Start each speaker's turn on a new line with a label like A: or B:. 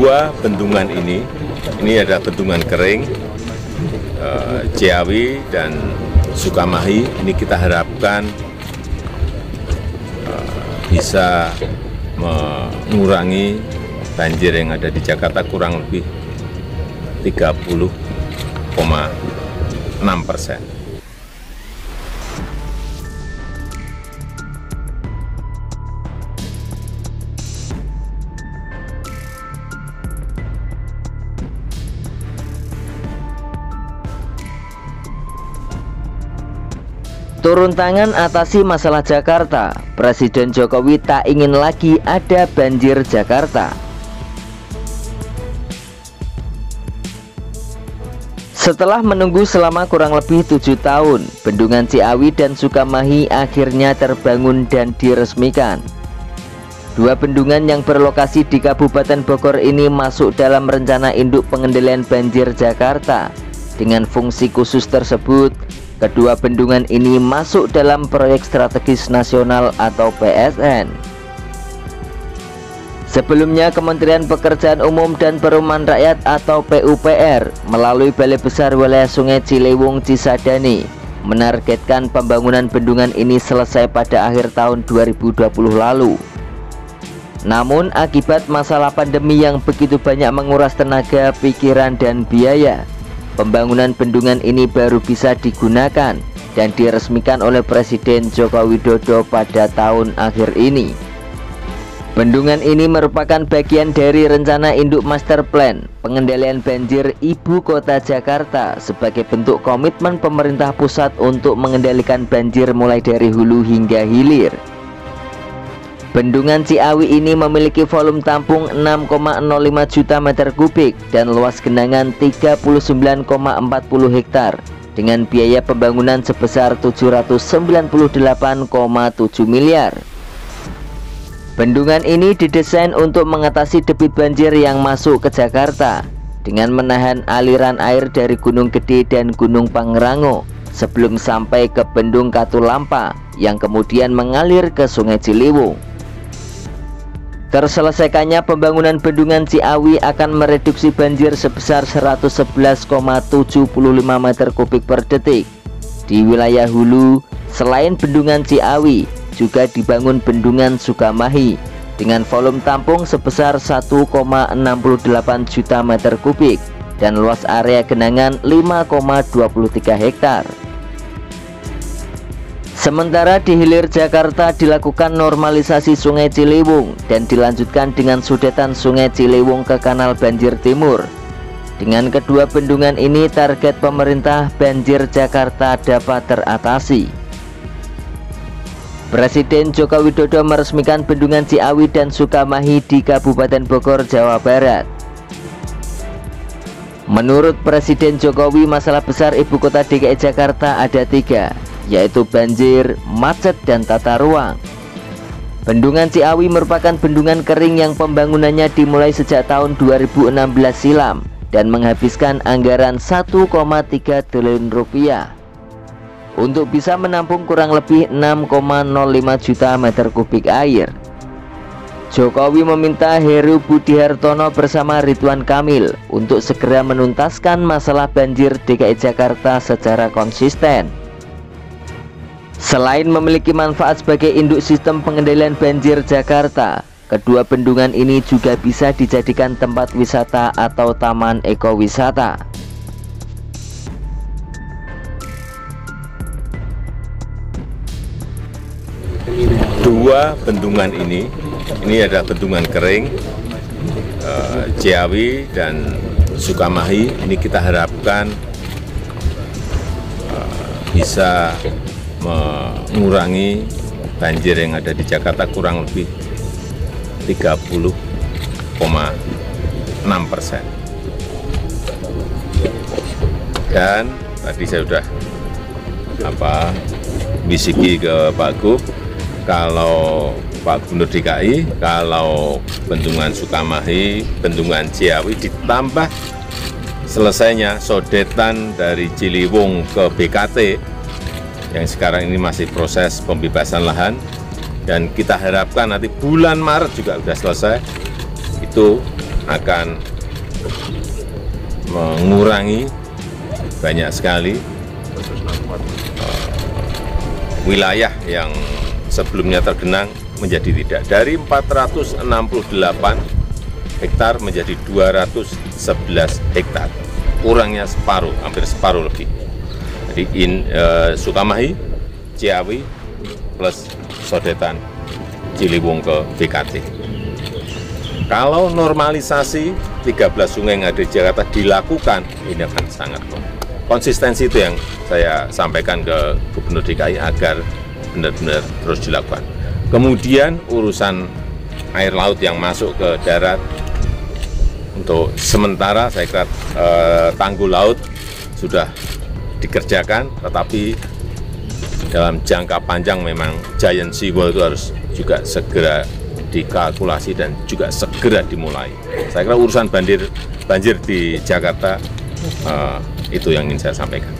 A: Dua bendungan ini adalah bendungan kering, Ciawi dan Sukamahi. Ini kita harapkan bisa mengurangi banjir yang ada di Jakarta kurang lebih 30,6%.
B: Turun tangan atasi masalah Jakarta, Presiden Jokowi tak ingin lagi ada banjir Jakarta. Setelah menunggu selama kurang lebih 7 tahun, Bendungan Ciawi dan Sukamahi akhirnya terbangun dan diresmikan. Dua bendungan yang berlokasi di Kabupaten Bogor ini masuk dalam rencana induk pengendalian banjir Jakarta. Dengan fungsi khusus tersebut, kedua bendungan ini masuk dalam proyek strategis nasional atau PSN. Sebelumnya, Kementerian Pekerjaan Umum dan Perumahan Rakyat atau PUPR melalui Balai Besar Wilayah Sungai Ciliwung Cisadane menargetkan pembangunan bendungan ini selesai pada akhir tahun 2020 lalu. Namun akibat masalah pandemi yang begitu banyak menguras tenaga, pikiran, dan biaya, pembangunan bendungan ini baru bisa digunakan dan diresmikan oleh Presiden Joko Widodo pada tahun akhir ini. Bendungan ini merupakan bagian dari rencana induk master plan pengendalian banjir Ibu Kota Jakarta sebagai bentuk komitmen pemerintah pusat untuk mengendalikan banjir mulai dari hulu hingga hilir. Bendungan Ciawi ini memiliki volume tampung 6,05 juta meter kubik dan luas genangan 39,40 hektar dengan biaya pembangunan sebesar 798,7 miliar. Bendungan ini didesain untuk mengatasi debit banjir yang masuk ke Jakarta dengan menahan aliran air dari Gunung Gede dan Gunung Pangrango sebelum sampai ke Bendung Katulampa yang kemudian mengalir ke Sungai Ciliwung. Terselesaikannya pembangunan Bendungan Ciawi akan mereduksi banjir sebesar 111,75 meter kubik per detik. Di wilayah hulu, selain Bendungan Ciawi, juga dibangun Bendungan Sukamahi dengan volume tampung sebesar 1,68 juta meter kubik dan luas area genangan 5,23 hektar. Sementara di hilir Jakarta dilakukan normalisasi Sungai Ciliwung dan dilanjutkan dengan sudetan Sungai Ciliwung ke Kanal Banjir Timur. Dengan kedua bendungan ini target pemerintah banjir Jakarta dapat teratasi. Presiden Joko Widodo meresmikan Bendungan Ciawi dan Sukamahi di Kabupaten Bogor, Jawa Barat. Menurut Presiden Jokowi, masalah besar Ibu Kota DKI Jakarta ada 3, yaitu banjir, macet, dan tata ruang. Bendungan Ciawi merupakan bendungan kering yang pembangunannya dimulai sejak tahun 2016 silam dan menghabiskan anggaran 1,3 triliun rupiah untuk bisa menampung kurang lebih 6,05 juta meter kubik air. Jokowi meminta Heru Budi Hartono bersama Ridwan Kamil untuk segera menuntaskan masalah banjir DKI Jakarta secara konsisten. Selain memiliki manfaat sebagai induk sistem pengendalian banjir Jakarta, kedua bendungan ini juga bisa dijadikan tempat wisata atau taman ekowisata.
A: Dua bendungan ini adalah bendungan kering, Ciawi dan Sukamahi. Ini kita harapkan bisa mengurangi banjir yang ada di Jakarta kurang lebih 30,6%. Dan tadi saya sudah bisiki ke Pak Gub, kalau Pak Gubernur DKI, kalau Bendungan Sukamahi, Bendungan Ciawi ditambah selesainya sodetan dari Ciliwung ke BKT yang sekarang ini masih proses pembebasan lahan, dan kita harapkan nanti bulan Maret juga sudah selesai, itu akan mengurangi banyak sekali wilayah yang sebelumnya tergenang menjadi tidak. Dari 468 hektar menjadi 211 hektar, kurangnya separuh, hampir separuh lebih. Jadi Sukamahi, Ciawi plus Sodetan Ciliwung ke BKT. Kalau normalisasi 13 sungai yang ada di Jakarta dilakukan, ini akan sangat konsistensi. Itu yang saya sampaikan ke Gubernur DKI agar benar-benar terus dilakukan. Kemudian urusan air laut yang masuk ke darat, untuk sementara saya kira tanggul laut sudah dikerjakan, tetapi dalam jangka panjang memang giant seawall itu harus juga segera dikalkulasi dan juga segera dimulai. Saya kira urusan banjir di Jakarta itu yang ingin saya sampaikan.